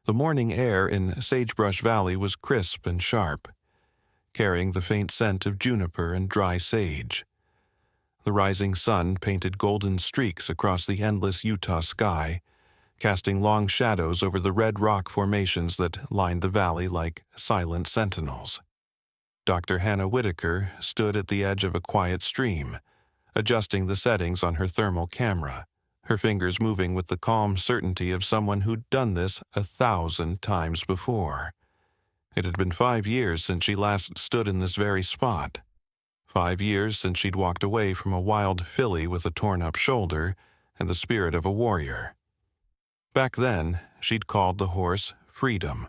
The morning air in Sagebrush Valley was crisp and sharp, carrying the faint scent of juniper and dry sage. The rising sun painted golden streaks across the endless Utah sky, casting long shadows over the red rock formations that lined the valley like silent sentinels. Dr. Hannah Whitaker stood at the edge of a quiet stream, adjusting the settings on her thermal camera, her fingers moving with the calm certainty of someone who'd done this 1,000 times before. It had been 5 years since she last stood in this very spot. 5 years since she'd walked away from a wild filly with a torn-up shoulder and the spirit of a warrior. Back then, she'd called the horse Freedom,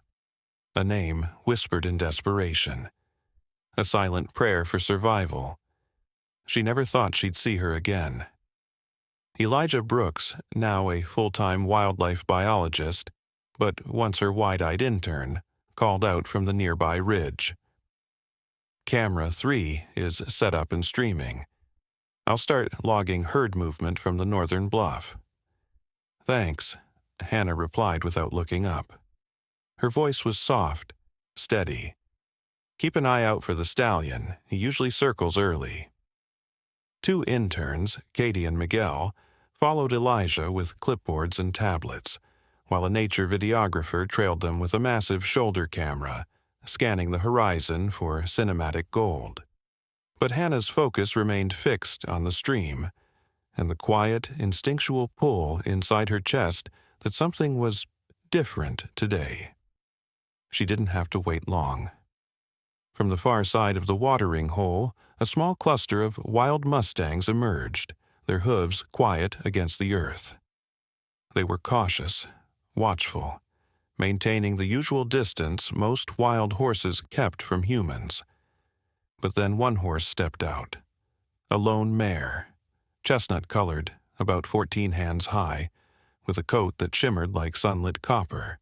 a name whispered in desperation, a silent prayer for survival. She never thought she'd see her again. Elijah Brooks, now a full-time wildlife biologist, but once her wide-eyed intern, called out from the nearby ridge. Camera 3 is set up and streaming. I'll start logging herd movement from the northern bluff. Thanks, Hannah replied without looking up. Her voice was soft, steady. Keep an eye out for the stallion. He usually circles early. 2 interns, Katie and Miguel, followed Elijah with clipboards and tablets, while a nature videographer trailed them with a massive shoulder camera, scanning the horizon for cinematic gold. But Hannah's focus remained fixed on the stream, and the quiet, instinctual pull inside her chest that something was different today. She didn't have to wait long. From the far side of the watering hole, a small cluster of wild mustangs emerged, their hooves quiet against the earth. They were cautious, watchful, maintaining the usual distance most wild horses kept from humans. But then one horse stepped out. A lone mare, chestnut-colored, about 14 hands high, with a coat that shimmered like sunlit copper,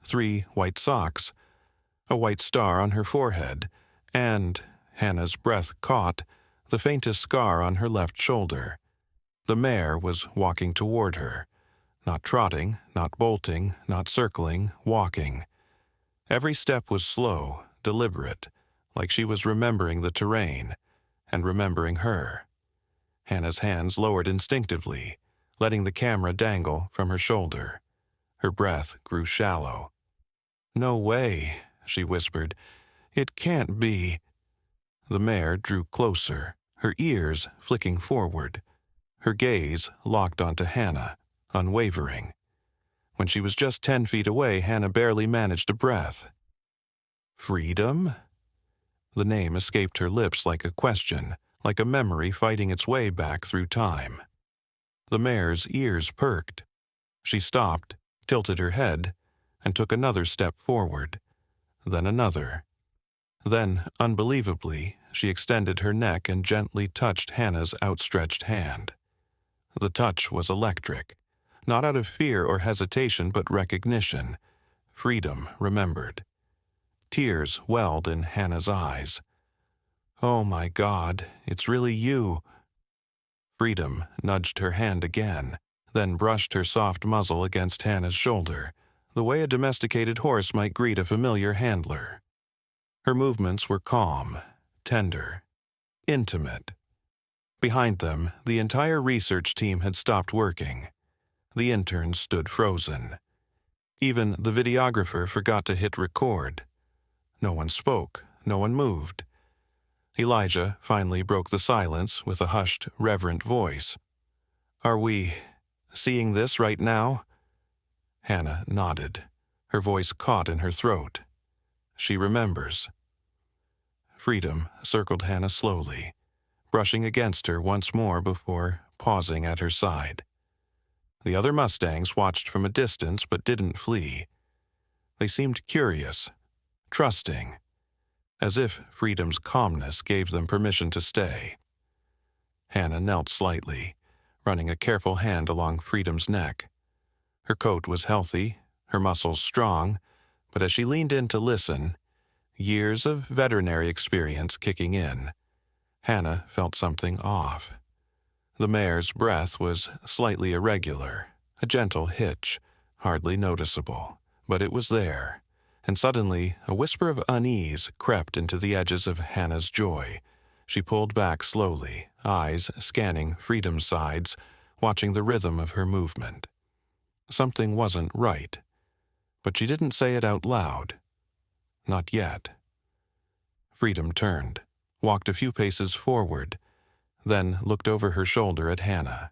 3 white socks, a white star on her forehead, and, Hannah's breath caught, the faintest scar on her left shoulder. The mare was walking toward her, not trotting, not bolting, not circling, walking. Every step was slow, deliberate, like she was remembering the terrain, and remembering her. Hannah's hands lowered instinctively, letting the camera dangle from her shoulder. Her breath grew shallow. "No way," she whispered. "It can't be." The mare drew closer, her ears flicking forward, her gaze locked onto Hannah, unwavering. When she was just 10 feet away, Hannah barely managed a breath. "Freedom?" The name escaped her lips like a question, like a memory fighting its way back through time. The mare's ears perked. She stopped, tilted her head, and took another step forward, then another. Then, unbelievably, she extended her neck and gently touched Hannah's outstretched hand. The touch was electric, not out of fear or hesitation but recognition. Freedom remembered. Tears welled in Hannah's eyes. "Oh my God, it's really you." Freedom nudged her hand again, then brushed her soft muzzle against Hannah's shoulder, the way a domesticated horse might greet a familiar handler. Her movements were calm, tender, intimate. Behind them, the entire research team had stopped working. The interns stood frozen. Even the videographer forgot to hit record. No one spoke, no one moved. Elijah finally broke the silence with a hushed, reverent voice. "Are we seeing this right now?" Hannah nodded, her voice caught in her throat. She remembers. Freedom circled Hannah slowly, brushing against her once more before pausing at her side. The other Mustangs watched from a distance but didn't flee. They seemed curious, trusting, as if Freedom's calmness gave them permission to stay. Hannah knelt slightly, running a careful hand along Freedom's neck. Her coat was healthy, her muscles strong, but as she leaned in to listen, years of veterinary experience kicking in, Hannah felt something off. The mare's breath was slightly irregular, a gentle hitch, hardly noticeable, But it was there, and suddenly a whisper of unease crept into the edges of Hannah's joy. She pulled back slowly, eyes scanning Freedom's sides, watching the rhythm of her movement. Something wasn't right, but she didn't say it out loud. Not yet. Freedom turned, walked a few paces forward, then looked over her shoulder at Hannah.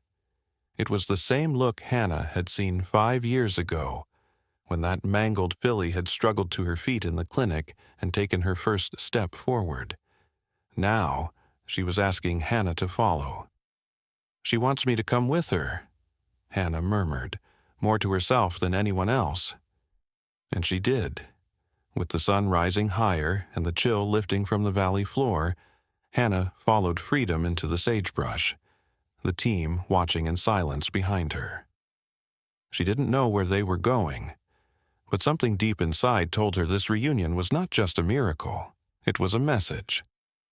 It was the same look Hannah had seen 5 years ago, when that mangled filly had struggled to her feet in the clinic and taken her first step forward. Now, she was asking Hannah to follow. "She wants me to come with her," Hannah murmured, more to herself than anyone else. And she did. With the sun rising higher and the chill lifting from the valley floor, Hannah followed Freedom into the sagebrush, the team watching in silence behind her. She didn't know where they were going, but something deep inside told her this reunion was not just a miracle. It was a message,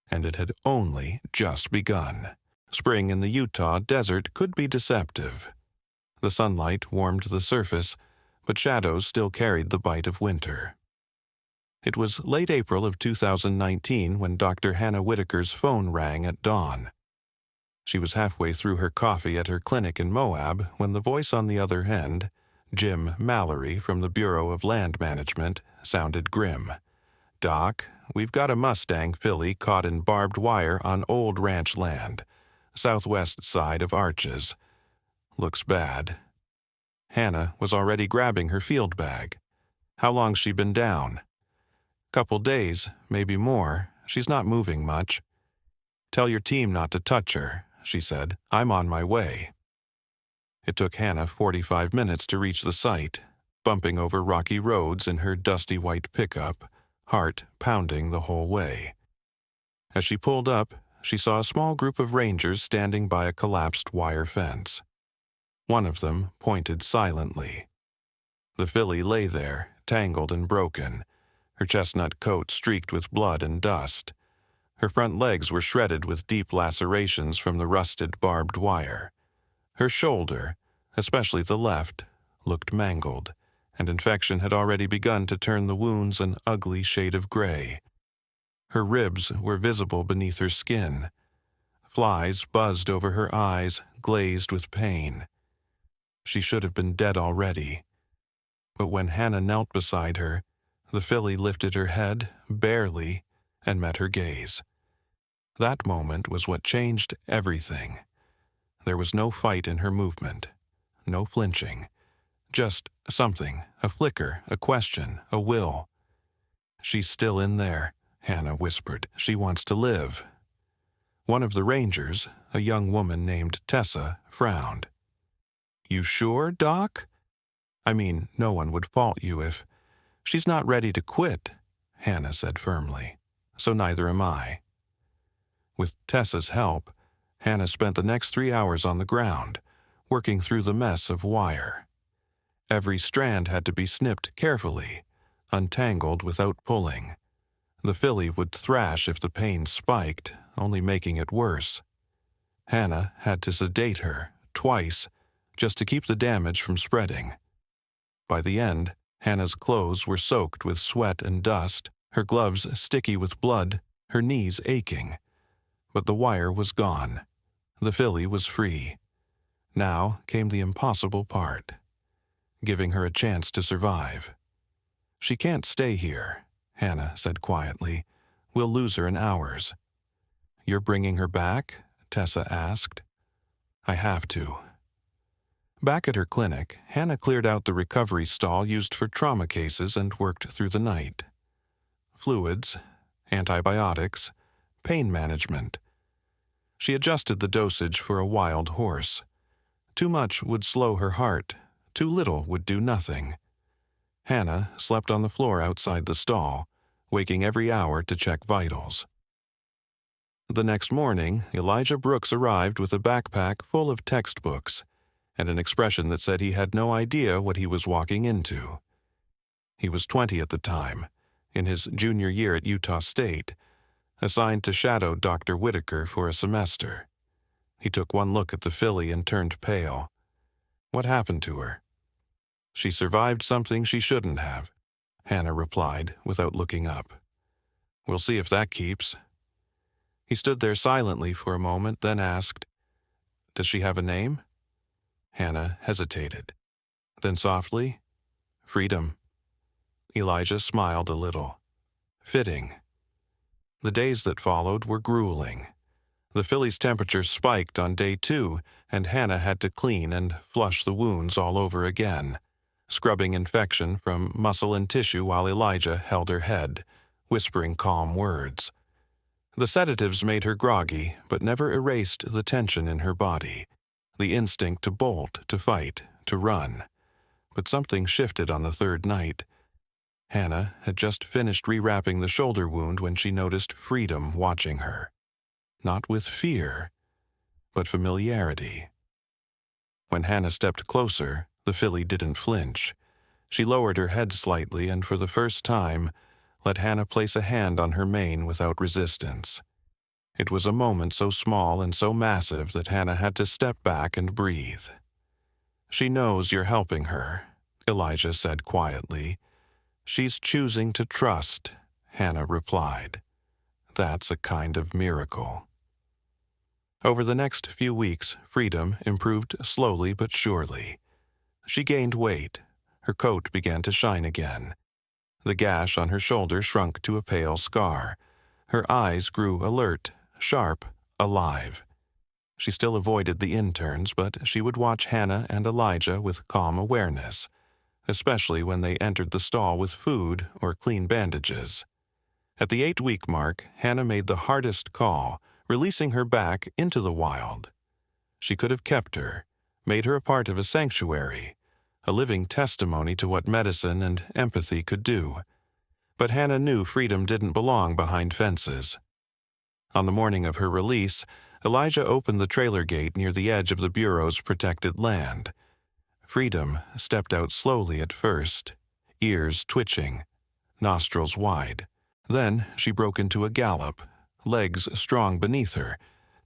and it had only just begun. Spring in the Utah desert could be deceptive. The sunlight warmed the surface, but shadows still carried the bite of winter. It was late April of 2019 when Dr. Hannah Whitaker's phone rang at dawn. She was halfway through her coffee at her clinic in Moab when the voice on the other end, Jim Mallory from the Bureau of Land Management, sounded grim. "Doc, we've got a Mustang filly caught in barbed wire on old ranch land, southwest side of Arches. Looks bad." Hannah was already grabbing her field bag. "How long's she been down?" "Couple days, maybe more. She's not moving much." "Tell your team not to touch her," she said. "I'm on my way." It took Hannah 45 minutes to reach the site, bumping over rocky roads in her dusty white pickup, heart pounding the whole way. As she pulled up, she saw a small group of rangers standing by a collapsed wire fence. One of them pointed silently. The filly lay there, tangled and broken, her chestnut coat streaked with blood and dust. Her front legs were shredded with deep lacerations from the rusted barbed wire. Her shoulder, especially the left, looked mangled, and infection had already begun to turn the wounds an ugly shade of gray. Her ribs were visible beneath her skin. Flies buzzed over her eyes, glazed with pain. She should have been dead already. But when Hannah knelt beside her, the filly lifted her head, barely, and met her gaze. That moment was what changed everything. There was no fight in her movement, no flinching. Just something, a flicker, a question, a will. "She's still in there," Hannah whispered. "She wants to live." One of the rangers, a young woman named Tessa, frowned. "You sure, Doc? I mean, no one would fault you if—" "She's not ready to quit," Hannah said firmly. "So neither am I." With Tessa's help, Hannah spent the next 3 hours on the ground, working through the mess of wire. Every strand had to be snipped carefully, untangled without pulling. The filly would thrash if the pain spiked, only making it worse. Hannah had to sedate her, twice, just to keep the damage from spreading. By the end, Hannah's clothes were soaked with sweat and dust, her gloves sticky with blood, her knees aching. But the wire was gone. The filly was free. Now came the impossible part, giving her a chance to survive. "She can't stay here," Hannah said quietly. "We'll lose her in hours." "You're bringing her back?" Tessa asked. "I have to." Back at her clinic, Hannah cleared out the recovery stall used for trauma cases and worked through the night. Fluids, antibiotics, pain management. She adjusted the dosage for a wild horse. Too much would slow her heart, too little would do nothing. Hannah slept on the floor outside the stall, waking every hour to check vitals. The next morning, Elijah Brooks arrived with a backpack full of textbooks and an expression that said he had no idea what he was walking into. He was 20 at the time, in his junior year at Utah State, assigned to shadow Dr. Whitaker for a semester. He took one look at the filly and turned pale. What happened to her? She survived something she shouldn't have, Hannah replied without looking up. We'll see if that keeps. He stood there silently for a moment, then asked, Does she have a name? Hannah hesitated. Then softly, Freedom. Elijah smiled a little. Fitting. The days that followed were grueling. The filly's temperature spiked on day 2, and Hannah had to clean and flush the wounds all over again, scrubbing infection from muscle and tissue while Elijah held her head, whispering calm words. The sedatives made her groggy, but never erased the tension in her body, the instinct to bolt, to fight, to run. But something shifted on the third night. Hannah had just finished rewrapping the shoulder wound when she noticed Freedom watching her. Not with fear, but familiarity. When Hannah stepped closer, the filly didn't flinch. She lowered her head slightly and for the first time let Hannah place a hand on her mane without resistance. It was a moment so small and so massive that Hannah had to step back and breathe. She knows you're helping her, Elijah said quietly. She's choosing to trust, Hannah replied. That's a kind of miracle. Over the next few weeks, Freedom improved slowly but surely. She gained weight. Her coat began to shine again. The gash on her shoulder shrunk to a pale scar. Her eyes grew alert, sharp, alive. She still avoided the interns, but she would watch Hannah and Elijah with calm awareness, especially when they entered the stall with food or clean bandages. At the 8-week mark, Hannah made the hardest call, releasing her back into the wild. She could have kept her, made her a part of a sanctuary, a living testimony to what medicine and empathy could do. But Hannah knew Freedom didn't belong behind fences. On the morning of her release, Elijah opened the trailer gate near the edge of the Bureau's protected land. Freedom stepped out slowly at first, ears twitching, nostrils wide. Then she broke into a gallop, legs strong beneath her,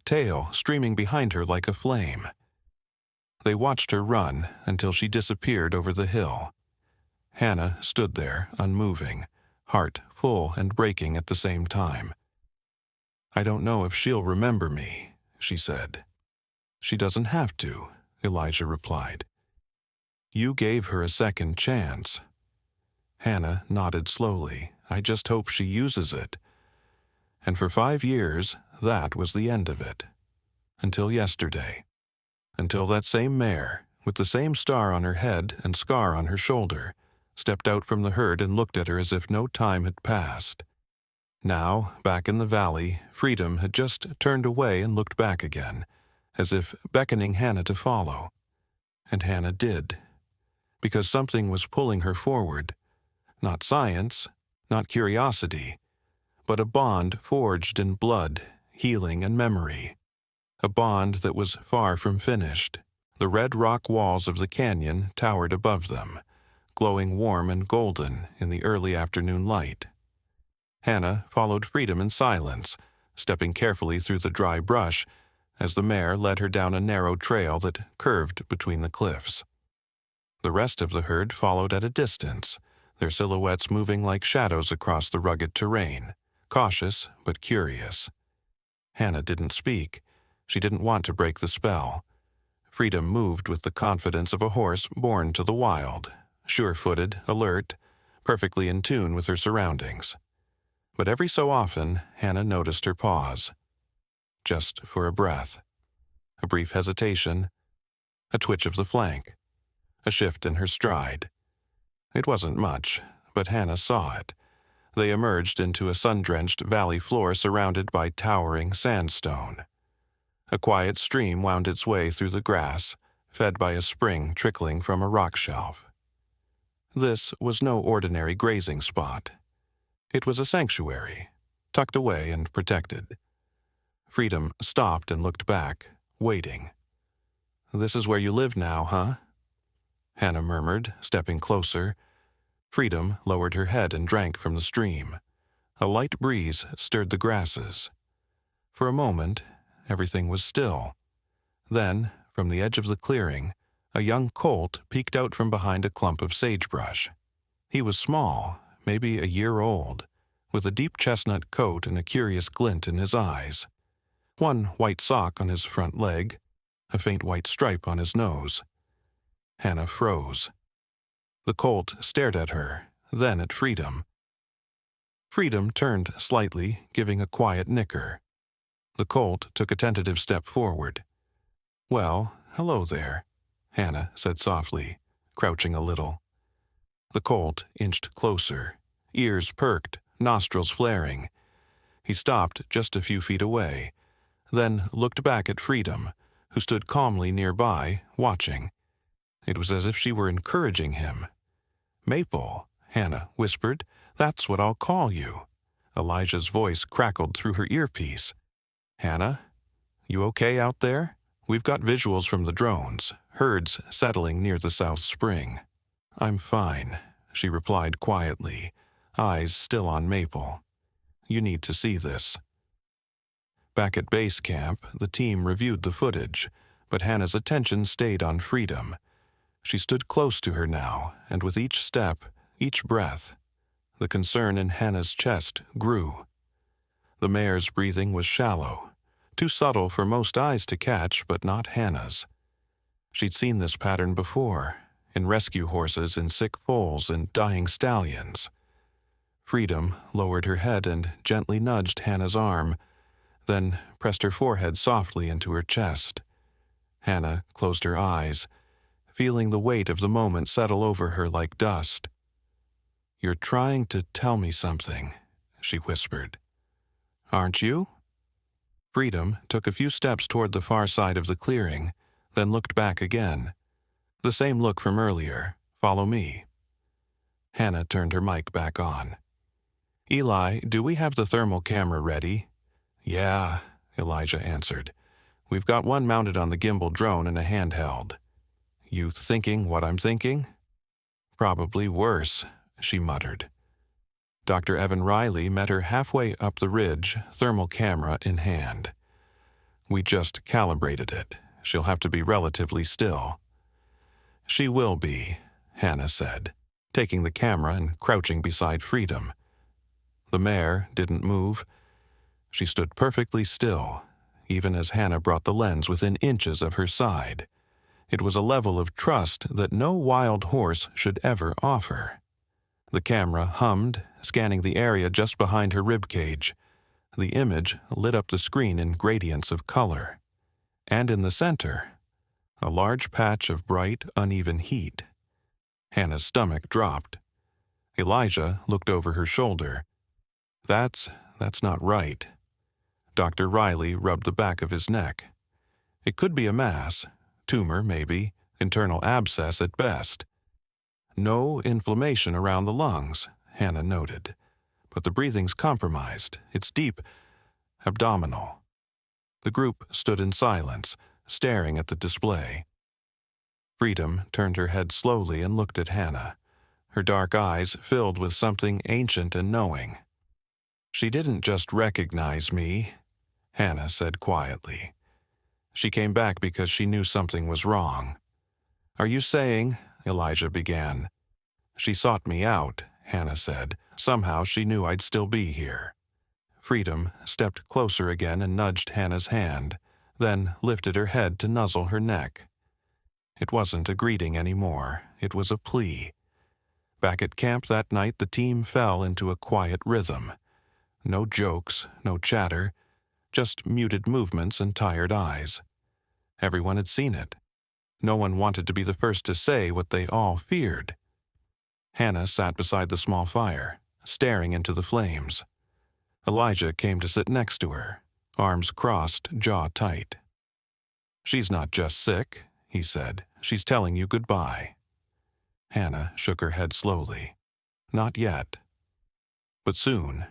tail streaming behind her like a flame. They watched her run until she disappeared over the hill. Hannah stood there, unmoving, heart full and breaking at the same time. I don't know if she'll remember me, she said. She doesn't have to, Elijah replied. You gave her a second chance. Hannah nodded slowly. I just hope she uses it. And for 5 years, that was the end of it. Until yesterday. Until that same mare, with the same star on her head and scar on her shoulder, stepped out from the herd and looked at her as if no time had passed. Now, back in the valley, Freedom had just turned away and looked back again, as if beckoning Hannah to follow. And Hannah did. Because something was pulling her forward. Not science, not curiosity, but a bond forged in blood, healing, and memory. A bond that was far from finished. The red rock walls of the canyon towered above them, glowing warm and golden in the early afternoon light. Hannah followed Freedom in silence, stepping carefully through the dry brush as the mare led her down a narrow trail that curved between the cliffs. The rest of the herd followed at a distance, their silhouettes moving like shadows across the rugged terrain, cautious but curious. Hannah didn't speak. She didn't want to break the spell. Freedom moved with the confidence of a horse born to the wild, sure-footed, alert, perfectly in tune with her surroundings. But every so often, Hannah noticed her pause. Just for a breath. A brief hesitation. A twitch of the flank. A shift in her stride. It wasn't much, but Hannah saw it. They emerged into a sun-drenched valley floor surrounded by towering sandstone. A quiet stream wound its way through the grass, fed by a spring trickling from a rock shelf. This was no ordinary grazing spot. It was a sanctuary, tucked away and protected. Freedom stopped and looked back, waiting. This is where you live now, huh? Hannah murmured, stepping closer. Freedom lowered her head and drank from the stream. A light breeze stirred the grasses. For a moment, everything was still. Then, from the edge of the clearing, A young colt peeked out from behind a clump of sagebrush. He was small, maybe a year old, with a deep chestnut coat and a curious glint in his eyes. One white sock on his front leg, a faint white stripe on his nose. Hannah froze. The colt stared at her, then at Freedom. Freedom turned slightly, giving a quiet nicker. The colt took a tentative step forward. "Well, hello there," Hannah said softly, crouching a little. The colt inched closer, ears perked, nostrils flaring. He stopped just a few feet away, then looked back at Freedom, who stood calmly nearby, watching. It was as if she were encouraging him. "Maple," Hannah whispered. "That's what I'll call you." Elijah's voice crackled through her earpiece. "Hannah, you okay out there? We've got visuals from the drones, herds settling near the South Spring." "I'm fine," she replied quietly, eyes still on Maple. "You need to see this." Back at base camp, the team reviewed the footage, but Hannah's attention stayed on Freedom. She stood close to her now, and with each step, each breath, the concern in Hannah's chest grew. The mare's breathing was shallow, too subtle for most eyes to catch, but not Hannah's. She'd seen this pattern before, in rescue horses in sick foals and dying stallions. Freedom lowered her head and gently nudged Hannah's arm, then pressed her forehead softly into her chest. Hannah closed her eyes, feeling the weight of the moment settle over her like dust. "You're trying to tell me something," she whispered. "Aren't you?" Freedom took a few steps toward the far side of the clearing, then looked back again. The same look from earlier. "Follow me." Hannah turned her mic back on. "Eli, do we have the thermal camera ready?" "Yeah," Elijah answered. "We've got one mounted on the gimbal drone and a handheld." "You thinking what I'm thinking?" "Probably worse," she muttered. Dr. Evan Riley met her halfway up the ridge, thermal camera in hand. "We just calibrated it. She'll have to be relatively still." "She will be," Hannah said, taking the camera and crouching beside Freedom. The mare didn't move. She stood perfectly still, even as Hannah brought the lens within inches of her side. It was a level of trust that no wild horse should ever offer. The camera hummed, scanning the area just behind her ribcage. The image lit up the screen in gradients of color. And in the center, a large patch of bright, uneven heat. Hannah's stomach dropped. Elijah looked over her shoulder. That's not right." Dr. Riley rubbed the back of his neck. "It could be a mass, tumor maybe, internal abscess at best. No inflammation around the lungs," Hannah noted. "But the breathing's compromised. It's deep, abdominal." The group stood in silence, staring at the display. Freedom turned her head slowly and looked at Hannah, her dark eyes filled with something ancient and knowing. "She didn't just recognize me," Hannah said quietly. "She came back because she knew something was wrong." "Are you saying," Elijah began. "She sought me out," Hannah said. "Somehow she knew I'd still be here." Freedom stepped closer again and nudged Hannah's hand, then lifted her head to nuzzle her neck. It wasn't a greeting anymore. It was a plea. Back at camp that night, the team fell into a quiet rhythm. No jokes, no chatter, just muted movements and tired eyes. Everyone had seen it. No one wanted to be the first to say what they all feared. Hannah sat beside the small fire, staring into the flames. Elijah came to sit next to her, arms crossed, jaw tight. "She's not just sick," he said. "She's telling you goodbye." Hannah shook her head slowly. "Not yet." "But soon."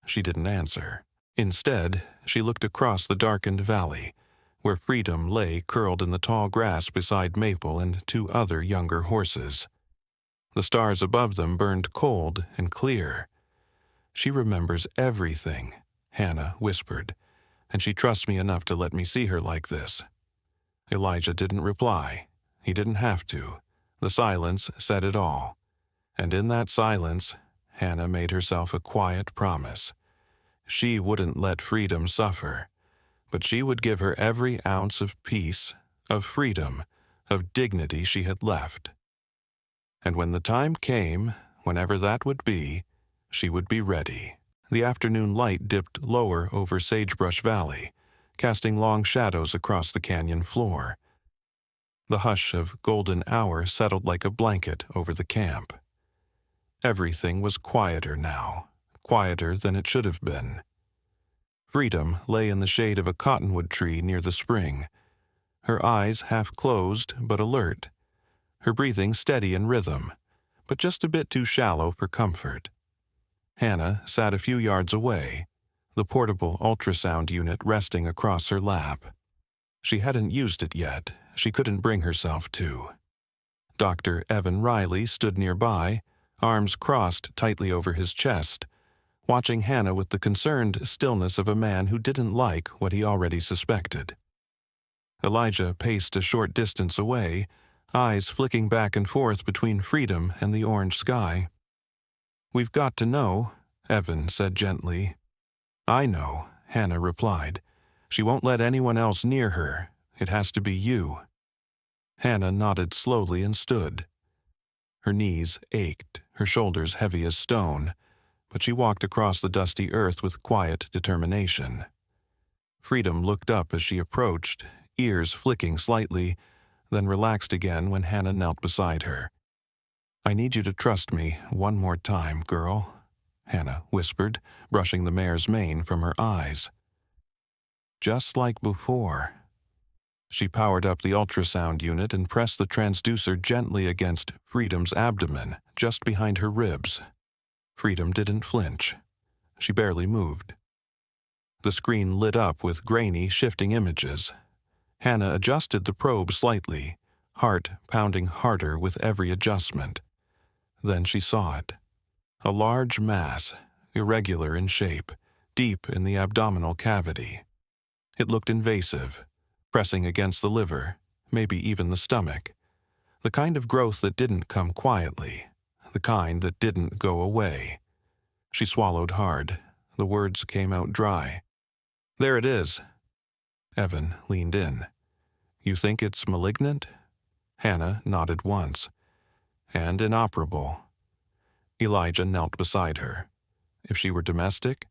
She didn't answer. Instead, she looked across the darkened valley, where Freedom lay curled in the tall grass beside Maple and two other younger horses. The stars above them burned cold and clear. "She remembers everything," Hannah whispered, "and she trusts me enough to let me see her like this." Elijah didn't reply, He didn't have to. The silence said it all. And in that silence, Hannah made herself a quiet promise. She wouldn't let Freedom suffer, but she would give her every ounce of peace, of freedom, of dignity she had left. And when the time came, whenever that would be, she would be ready. The afternoon light dipped lower over Sagebrush Valley, casting long shadows across the canyon floor. The hush of golden hour settled like a blanket over the camp. Everything was quieter now, quieter than it should have been. Freedom lay in the shade of a cottonwood tree near the spring, her eyes half closed but alert, her breathing steady in rhythm, but just a bit too shallow for comfort. Hannah sat a few yards away, the portable ultrasound unit resting across her lap. She hadn't used it yet. She couldn't bring herself to. Dr. Evan Riley stood nearby, arms crossed tightly over his chest, watching Hannah with the concerned stillness of a man who didn't like what he already suspected. Elijah paced a short distance away, eyes flicking back and forth between Freedom and the orange sky. "We've got to know," Evan said gently. "I know," Hannah replied. "She won't let anyone else near her. It has to be you." Hannah nodded slowly and stood. Her knees ached, her shoulders heavy as stone, but she walked across the dusty earth with quiet determination. Freedom looked up as she approached, ears flicking slightly, then relaxed again when Hannah knelt beside her. "I need you to trust me one more time, girl," Hannah whispered, brushing the mare's mane from her eyes. "Just like before." She powered up the ultrasound unit and pressed the transducer gently against Freedom's abdomen, just behind her ribs. Freedom didn't flinch. She barely moved. The screen lit up with grainy, shifting images. Hannah adjusted the probe slightly, heart pounding harder with every adjustment. Then she saw it. A large mass, irregular in shape, deep in the abdominal cavity. It looked invasive, pressing against the liver, maybe even the stomach. The kind of growth that didn't come quietly, the kind that didn't go away. She swallowed hard. The words came out dry. "There it is." Evan leaned in. "You think it's malignant?" Hannah nodded once. "And inoperable." Elijah knelt beside her. "If she were domestic?"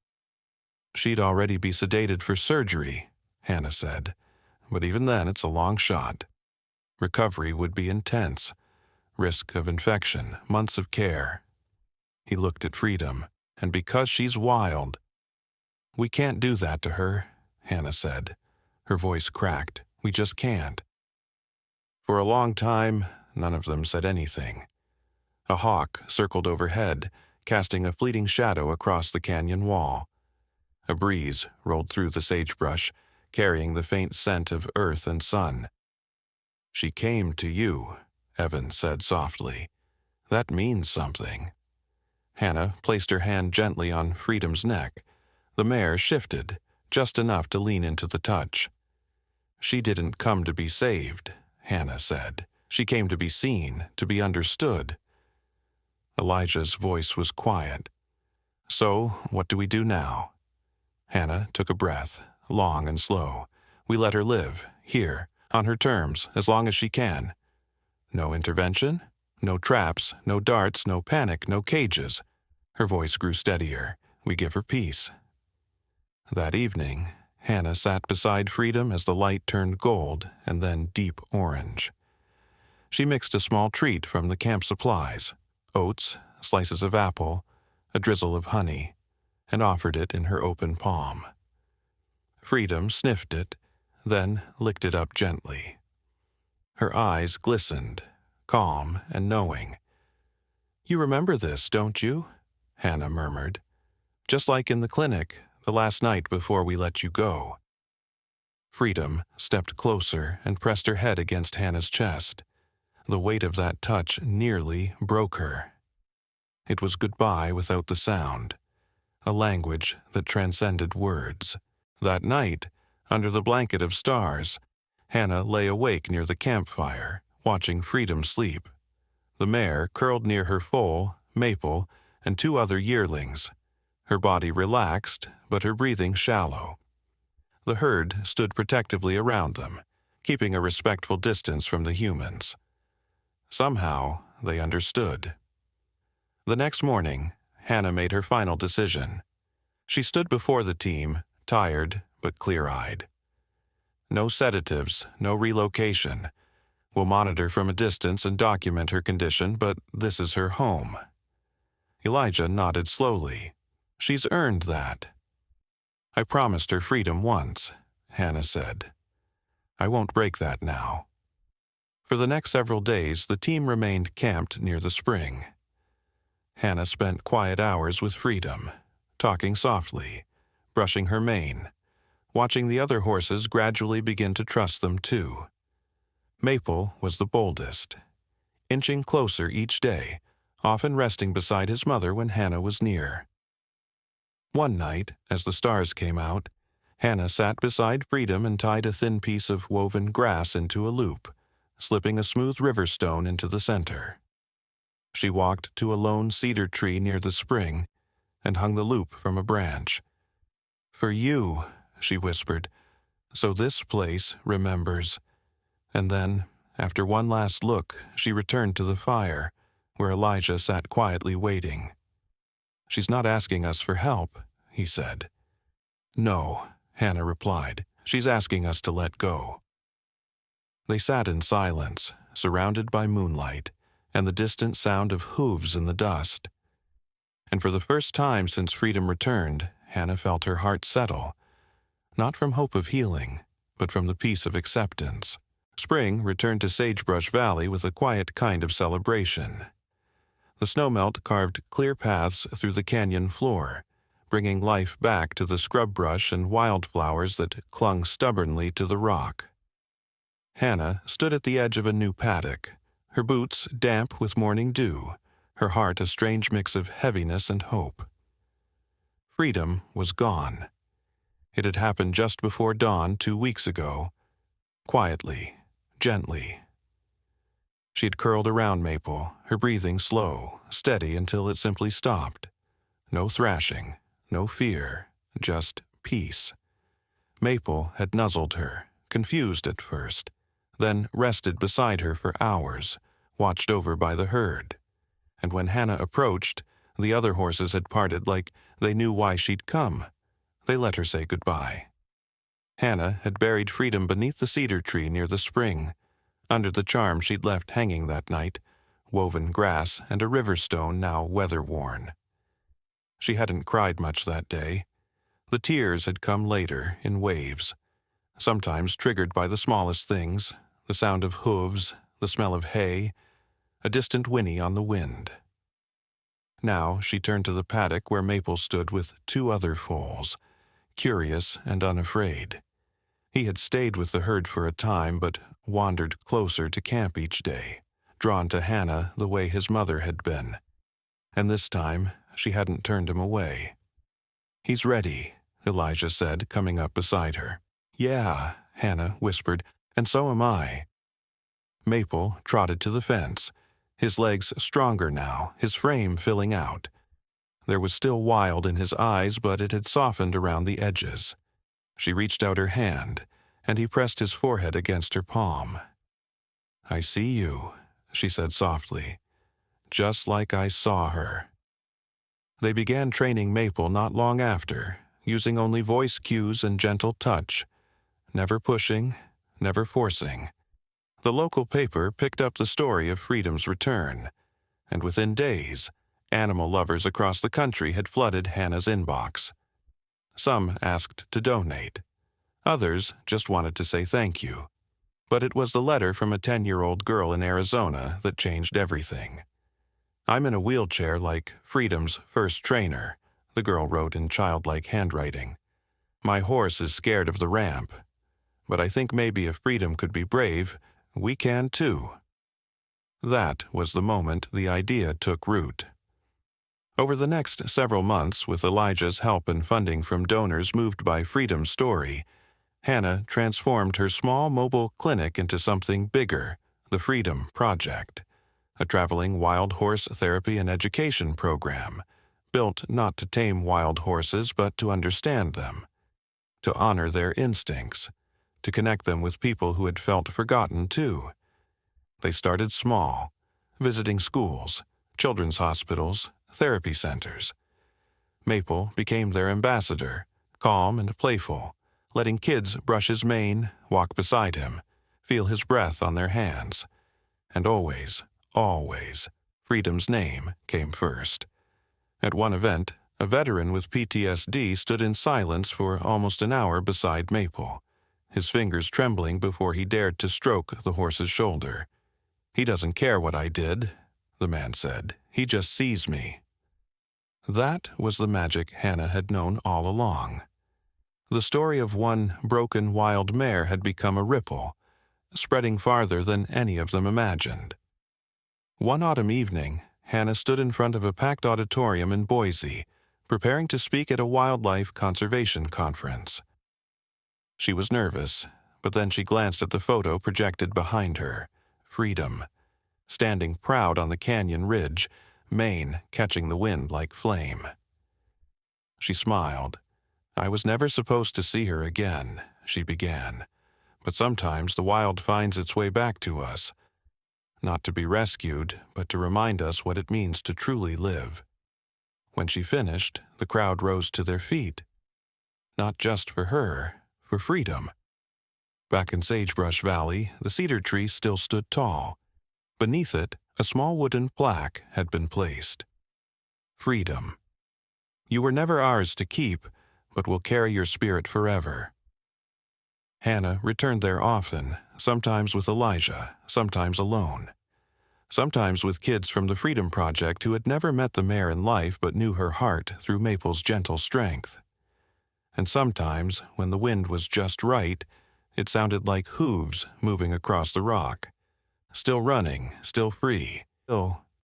"She'd already be sedated for surgery," Hannah said. "But even then it's a long shot. Recovery would be intense. Risk of infection, months of care." He looked at Freedom. "And because she's wild." "We can't do that to her," Hannah said. Her voice cracked. "We just can't." For a long time, none of them said anything. A hawk circled overhead, casting a fleeting shadow across the canyon wall. A breeze rolled through the sagebrush, carrying the faint scent of earth and sun. "She came to you," Evan said softly. "That means something." Hannah placed her hand gently on Freedom's neck. The mare shifted, just enough to lean into the touch. "She didn't come to be saved," Hannah said. "She came to be seen, to be understood." Elijah's voice was quiet. "So, what do we do now?" Hannah took a breath, long and slow. "We let her live, here, on her terms, as long as she can. No intervention, no traps, no darts, no panic, no cages." Her voice grew steadier. "We give her peace." That evening, Hannah sat beside Freedom as the light turned gold and then deep orange. She mixed a small treat from the camp supplies, oats, slices of apple, a drizzle of honey, and offered it in her open palm. Freedom sniffed it, then licked it up gently. Her eyes glistened, calm and knowing. "You remember this, don't you?" Hannah murmured. "Just like in the clinic, the last night before we let you go." Freedom stepped closer and pressed her head against Hannah's chest. The weight of that touch nearly broke her. It was goodbye without the sound, a language that transcended words. That night, under the blanket of stars, Hannah lay awake near the campfire, watching Freedom sleep. The mare curled near her foal, Maple, and 2 other yearlings, her body relaxed, but her breathing shallow. The herd stood protectively around them, keeping a respectful distance from the humans. Somehow, they understood. The next morning, Hannah made her final decision. She stood before the team, tired but clear-eyed. No sedatives, no relocation. We'll monitor from a distance and document her condition, but this is her home. Elijah nodded slowly. She's earned that. I promised her freedom once, Hannah said. I won't break that now. For the next several days, the team remained camped near the spring. Hannah spent quiet hours with Freedom, talking softly, brushing her mane, watching the other horses gradually begin to trust them too. Maple was the boldest, inching closer each day, often resting beside his mother when Hannah was near. One night, as the stars came out, Hannah sat beside Freedom and tied a thin piece of woven grass into a loop, slipping a smooth river stone into the center. She walked to a lone cedar tree near the spring and hung the loop from a branch. "For you," she whispered, "so this place remembers." And then, after one last look, she returned to the fire, where Elijah sat quietly waiting. "She's not asking us for help," he said. "No," Hannah replied. "She's asking us to let go." They sat in silence, surrounded by moonlight and the distant sound of hooves in the dust. And for the first time since Freedom returned, Hannah felt her heart settle, not from hope of healing, but from the peace of acceptance. Spring returned to Sagebrush Valley with a quiet kind of celebration. The snowmelt carved clear paths through the canyon floor, bringing life back to the scrub brush and wildflowers that clung stubbornly to the rock. Hannah stood at the edge of a new paddock, her boots damp with morning dew, her heart a strange mix of heaviness and hope. Freedom was gone. It had happened just before dawn 2 weeks ago, quietly, gently. She had curled around Maple, her breathing slow, steady until it simply stopped. No thrashing, no fear, just peace. Maple had nuzzled her, confused at first, then rested beside her for hours, watched over by the herd. And when Hannah approached, the other horses had parted like they knew why she'd come. They let her say goodbye. Hannah had buried Freedom beneath the cedar tree near the spring, under the charm she'd left hanging that night, woven grass and a river stone now weather-worn. She hadn't cried much that day. The tears had come later, in waves, sometimes triggered by the smallest things, the sound of hooves, the smell of hay, a distant whinny on the wind. Now she turned to the paddock where Maple stood with 2 other foals, curious and unafraid. He had stayed with the herd for a time, but wandered closer to camp each day, drawn to Hannah the way his mother had been. And this time, she hadn't turned him away. "He's ready," Elijah said, coming up beside her. "Yeah," Hannah whispered, "and so am I." Maple trotted to the fence, his legs stronger now, his frame filling out. There was still wild in his eyes, but it had softened around the edges. She reached out her hand, and he pressed his forehead against her palm. "I see you," she said softly, "just like I saw her." They began training Maple not long after, using only voice cues and gentle touch, never pushing, never forcing. The local paper picked up the story of Freedom's return, and within days, animal lovers across the country had flooded Hannah's inbox. Some asked to donate. Others just wanted to say thank you. But it was the letter from a 10-year-old girl in Arizona that changed everything. "I'm in a wheelchair like Freedom's first trainer," the girl wrote in childlike handwriting. "My horse is scared of the ramp. But I think maybe if Freedom could be brave, we can too." That was the moment the idea took root. Over the next several months, with Elijah's help and funding from donors moved by Freedom's story, Hannah transformed her small mobile clinic into something bigger, the Freedom Project, a traveling wild horse therapy and education program, built not to tame wild horses but to understand them, to honor their instincts, to connect them with people who had felt forgotten too. They started small, visiting schools, children's hospitals, therapy centers. Maple became their ambassador, calm and playful, letting kids brush his mane, walk beside him, feel his breath on their hands. And always, always, Freedom's name came first. At one event, a veteran with PTSD stood in silence for almost an hour beside Maple, his fingers trembling before he dared to stroke the horse's shoulder. "He doesn't care what I did," the man said. "He just sees me." That was the magic Hannah had known all along. The story of one broken wild mare had become a ripple, spreading farther than any of them imagined. One autumn evening, Hannah stood in front of a packed auditorium in Boise, preparing to speak at a wildlife conservation conference. She was nervous, but then she glanced at the photo projected behind her, Freedom, standing proud on the canyon ridge, mane catching the wind like flame. She smiled. "I was never supposed to see her again," she began. "But sometimes the wild finds its way back to us. Not to be rescued, but to remind us what it means to truly live." When she finished, the crowd rose to their feet. Not just for her, for Freedom. Back in Sagebrush Valley, the cedar tree still stood tall. Beneath it, a small wooden plaque had been placed. Freedom. You were never ours to keep, but will carry your spirit forever. Hannah returned there often, sometimes with Elijah, sometimes alone. Sometimes with kids from the Freedom Project who had never met the mare in life but knew her heart through Maple's gentle strength. And sometimes, when the wind was just right, it sounded like hooves moving across the rock. Still running, still free, still